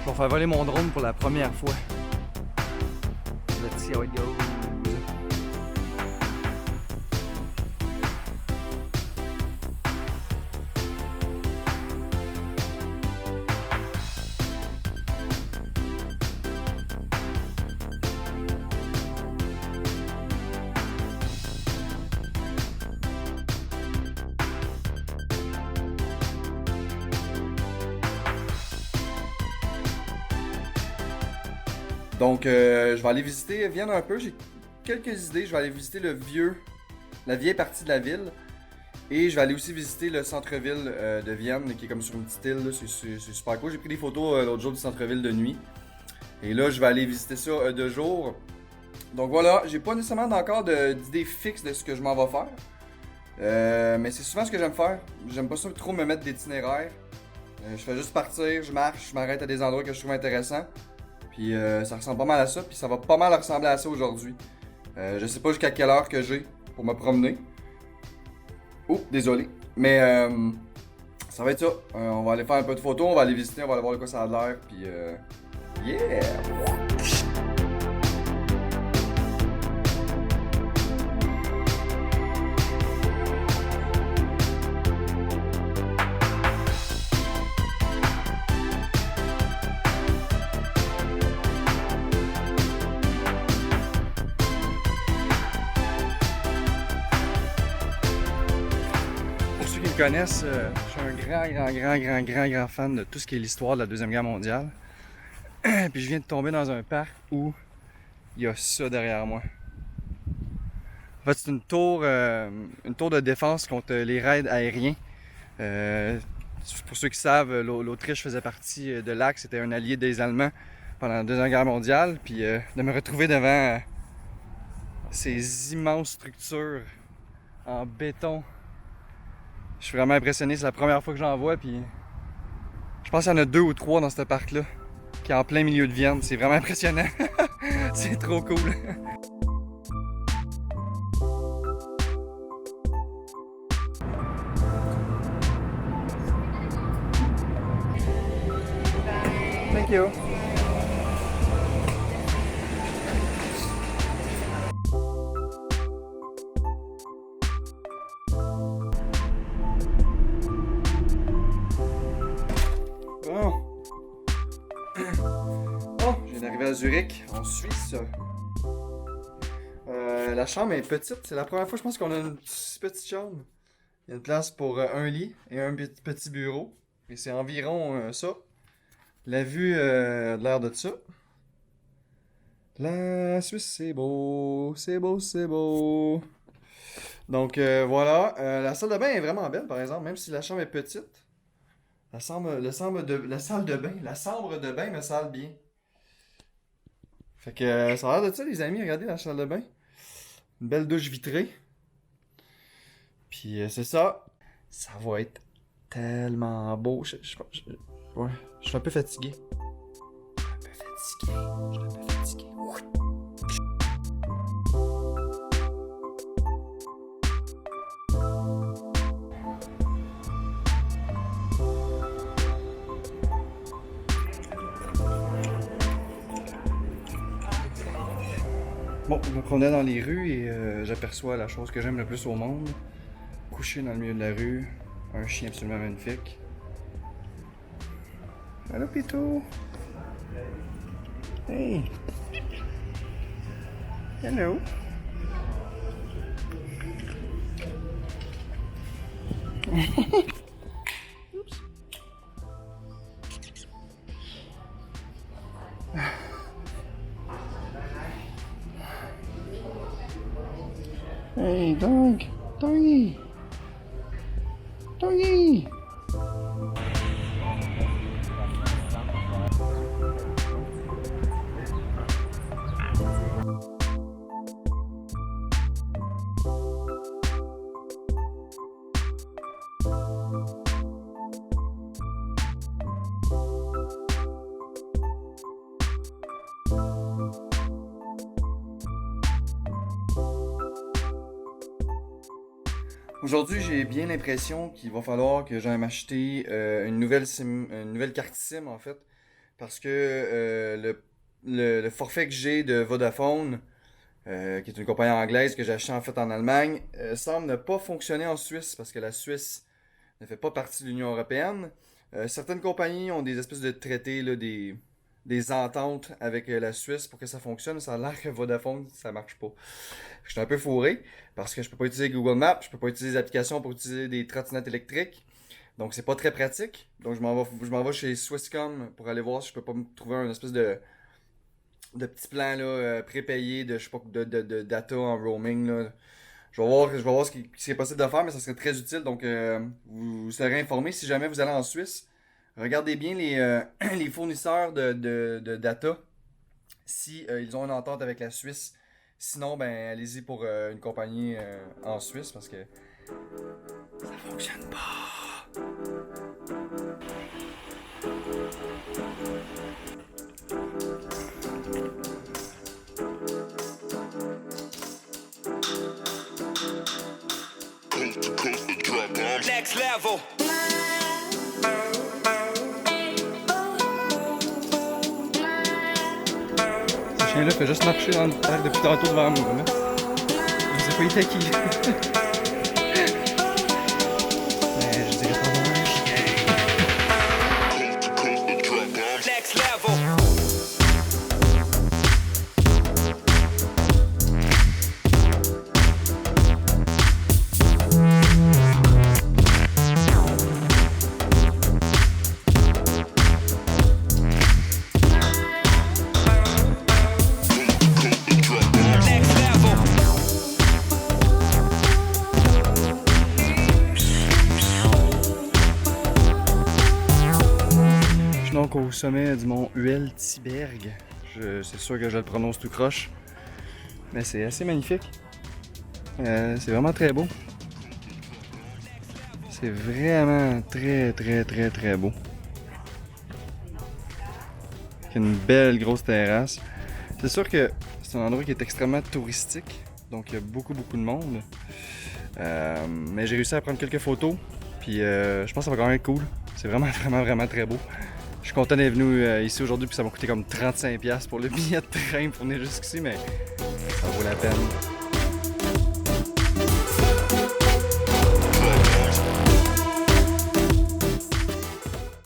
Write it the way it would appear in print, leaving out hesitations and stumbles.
Je vais faire voler mon drone pour la première fois. Let's see how it goes. Donc, je vais aller visiter Vienne un peu. J'ai quelques idées. Je vais aller visiter la vieille partie de la ville. Et je vais aller aussi visiter le centre-ville de Vienne, qui est comme sur une petite île. C'est super cool. J'ai pris des photos l'autre jour du centre-ville de nuit. Et là, je vais aller visiter ça de jour. Donc voilà, j'ai pas nécessairement encore d'idée fixe de ce que je m'en vais faire. Mais c'est souvent ce que j'aime faire. J'aime pas ça trop me mettre d'itinéraire. Je fais juste partir, je marche, je m'arrête à des endroits que je trouve intéressants. Puis ça ressemble pas mal à ça, puis ça va pas mal ressembler à ça aujourd'hui. Je sais pas jusqu'à quelle heure que j'ai pour me promener. Oh, désolé. Mais ça va être ça. On va aller faire un peu de photos, on va aller visiter, on va aller voir de quoi ça a l'air, puis yeah! Pour ceux qui me connaissent, je suis un grand fan de tout ce qui est l'histoire de la Deuxième Guerre mondiale. Puis je viens de tomber dans un parc où il y a ça derrière moi. En fait, c'est une tour de défense contre les raids aériens. Pour ceux qui savent, l'Autriche faisait partie de l'Axe, c'était un allié des Allemands pendant la Deuxième Guerre mondiale. Puis de me retrouver devant ces immenses structures en béton, je suis vraiment impressionné. C'est la première fois que j'en vois. Puis je pense qu'il y en a 2 ou 3 dans ce parc-là, qui est en plein milieu de Vienne. C'est vraiment impressionnant. C'est trop cool. Thank you. Bon. Oh, je viens d'arriver à Zurich, en Suisse. La chambre est petite. C'est la première fois, je pense, qu'on a une petite chambre. Il y a une place pour un lit et un petit bureau. Et c'est environ ça. La vue a l'air de ça. La Suisse, c'est beau. C'est beau, c'est beau. Donc voilà. La salle de bain est vraiment belle, par exemple, même si la chambre est petite. La salle de bain me sale bien. Fait que ça a l'air de ça, les amis. Regardez la salle de bain. Une belle douche vitrée. Puis c'est ça. Ça va être tellement beau. Ouais, je suis un peu fatigué. Je suis un peu fatigué. Bon, je me promenais dans les rues et j'aperçois la chose que j'aime le plus au monde. Couché dans le milieu de la rue, un chien absolument magnifique. Allô, Pito! Hey! Hello! Oups! Hey, dog! Doggy! Doggy! Aujourd'hui, j'ai bien l'impression qu'il va falloir que j'aille m'acheter une nouvelle carte SIM en fait. parce que le forfait que j'ai de Vodafone, qui est une compagnie anglaise que j'ai acheté en fait en Allemagne, semble ne pas fonctionner en Suisse parce que la Suisse ne fait pas partie de l'Union européenne. Certaines compagnies ont des espèces de traités, là, des ententes avec la Suisse pour que ça fonctionne. Ça a l'air que Vodafone, ça marche pas. Je suis un peu fourré parce que je peux pas utiliser Google Maps, je peux pas utiliser des applications pour utiliser des trottinettes électriques. Donc c'est pas très pratique. Donc je m'en vais chez Swisscom pour aller voir si je peux pas me trouver un espèce de petit plan là, prépayé de je sais pas de data en roaming là. Je vais voir ce qui est possible de faire, mais ça serait très utile. Donc, vous serez informé si jamais vous allez en Suisse. Regardez bien les fournisseurs de data si ils ont une entente avec la Suisse. Sinon, ben allez-y pour une compagnie en Suisse parce que ça fonctionne pas. Next level. Ce chien-là fait juste marcher dans le parc depuis tantôt devant moi. Là. Je sais pas il était qui. Mais je dirais pas vraiment un chien. Next level. Donc au sommet du mont Ueltiberg. C'est sûr que je le prononce tout croche. Mais c'est assez magnifique. C'est vraiment très beau. C'est vraiment très beau. Il y a une belle grosse terrasse. C'est sûr que c'est un endroit qui est extrêmement touristique. Donc il y a beaucoup de monde. Mais j'ai réussi à prendre quelques photos. Puis je pense que ça va quand même être cool. C'est vraiment très beau. Je suis content d'être venu ici aujourd'hui, puis ça m'a coûté comme 35$ pour le billet de train pour venir jusqu'ici, mais ça vaut la peine.